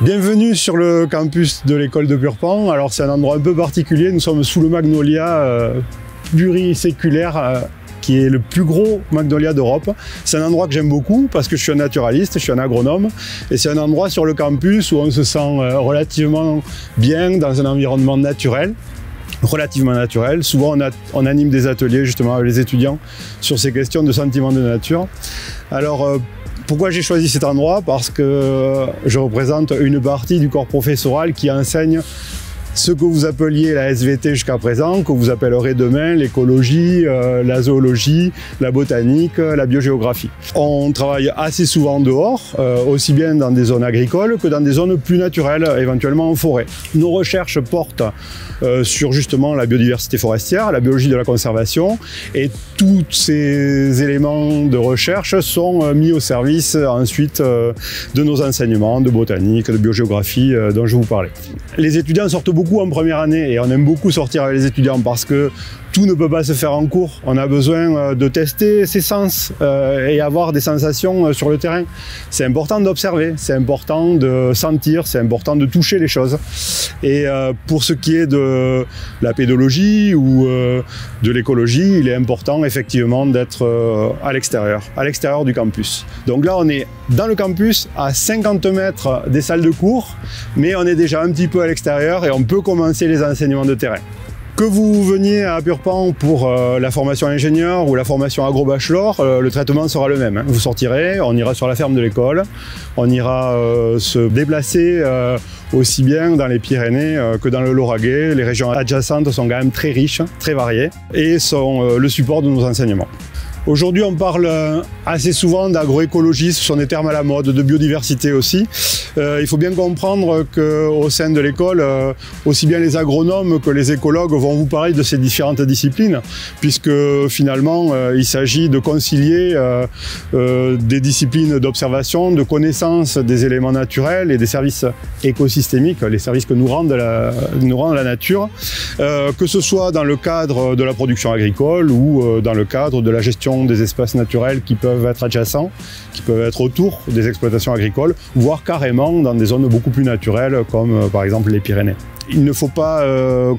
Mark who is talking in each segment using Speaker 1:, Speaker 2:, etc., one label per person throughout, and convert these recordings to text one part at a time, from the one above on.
Speaker 1: Bienvenue sur le campus de l'école de Purpan. Alors c'est un endroit un peu particulier, nous sommes sous le magnolia pluriséculaire qui est le plus gros magnolia d'Europe. C'est un endroit que j'aime beaucoup parce que je suis un naturaliste, je suis un agronome et c'est un endroit sur le campus où on se sent relativement bien dans un environnement naturel. Relativement naturel. Souvent on anime des ateliers justement avec les étudiants sur ces questions de sentiments de nature. Alors pourquoi j'ai choisi cet endroit? Parce que je représente une partie du corps professoral qui enseigne ce que vous appeliez la SVT jusqu'à présent, que vous appellerez demain l'écologie, la zoologie, la botanique, la biogéographie. On travaille assez souvent dehors, aussi bien dans des zones agricoles que dans des zones plus naturelles, éventuellement en forêt. Nos recherches portent sur justement la biodiversité forestière, la biologie de la conservation, et tous ces éléments de recherche sont mis au service ensuite de nos enseignements de botanique, de biogéographie dont je vous parlais. Les étudiants sortent beaucoup en première année et on aime beaucoup sortir avec les étudiants parce que tout ne peut pas se faire en cours. On a besoin de tester ses sens et avoir des sensations sur le terrain. C'est important d'observer, c'est important de sentir, c'est important de toucher les choses. Et pour ce qui est de la pédologie ou de l'écologie, il est important effectivement d'être à l'extérieur du campus. Donc là, on est dans le campus à 50 mètres des salles de cours, mais on est déjà un petit peu à l'extérieur et on peut commencer les enseignements de terrain. Que vous veniez à Purpan pour la formation ingénieur ou la formation agro-bachelor, le traitement sera le même. Vous sortirez, on ira sur la ferme de l'école, on ira se déplacer aussi bien dans les Pyrénées que dans le Lauragais. Les régions adjacentes sont quand même très riches, très variées et sont le support de nos enseignements. Aujourd'hui, on parle assez souvent d'agroécologie, ce sont des termes à la mode, de biodiversité aussi. Il faut bien comprendre qu'au sein de l'école, aussi bien les agronomes que les écologues vont vous parler de ces différentes disciplines, puisque finalement, il s'agit de concilier des disciplines d'observation, de connaissance des éléments naturels et des services écosystémiques, les services que nous rend la nature, que ce soit dans le cadre de la production agricole ou dans le cadre de la gestion des espaces naturels qui peuvent être adjacents, qui peuvent être autour des exploitations agricoles, voire carrément dans des zones beaucoup plus naturelles comme par exemple les Pyrénées. Il ne faut pas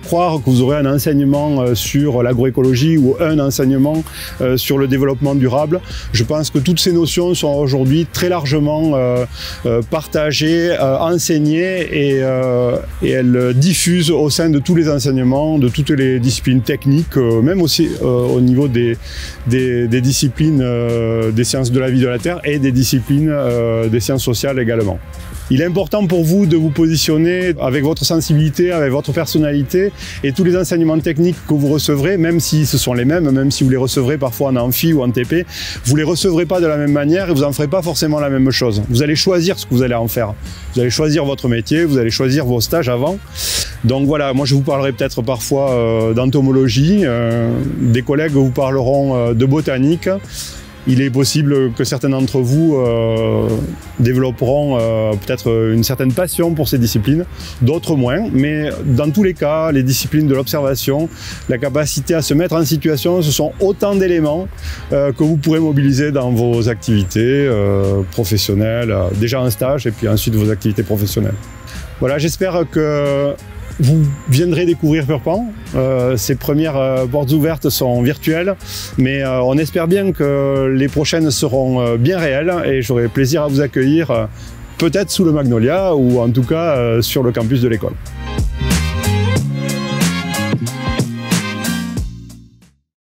Speaker 1: croire que vous aurez un enseignement sur l'agroécologie ou un enseignement sur le développement durable. Je pense que toutes ces notions sont aujourd'hui très largement partagées, enseignées et elles diffusent au sein de tous les enseignements, de toutes les disciplines techniques, même aussi au niveau des disciplines des sciences de la vie de la Terre et des disciplines des sciences sociales également. Il est important pour vous de vous positionner avec votre sensibilité, avec votre personnalité et tous les enseignements techniques que vous recevrez, même si ce sont les mêmes, même si vous les recevrez parfois en amphi ou en TP, vous ne les recevrez pas de la même manière et vous n'en ferez pas forcément la même chose. Vous allez choisir ce que vous allez en faire. Vous allez choisir votre métier, vous allez choisir vos stages avant. Donc voilà, moi je vous parlerai peut-être parfois d'entomologie, des collègues vous parleront de botanique. Il est possible que certains d'entre vous développeront peut-être une certaine passion pour ces disciplines, d'autres moins, mais dans tous les cas, les disciplines de l'observation, la capacité à se mettre en situation, ce sont autant d'éléments que vous pourrez mobiliser dans vos activités professionnelles, déjà en stage et puis ensuite vos activités professionnelles. Voilà, j'espère que vous viendrez découvrir Purpan. Ces premières portes ouvertes sont virtuelles, mais on espère bien que les prochaines seront bien réelles et j'aurai plaisir à vous accueillir peut-être sous le magnolia ou en tout cas sur le campus de l'école.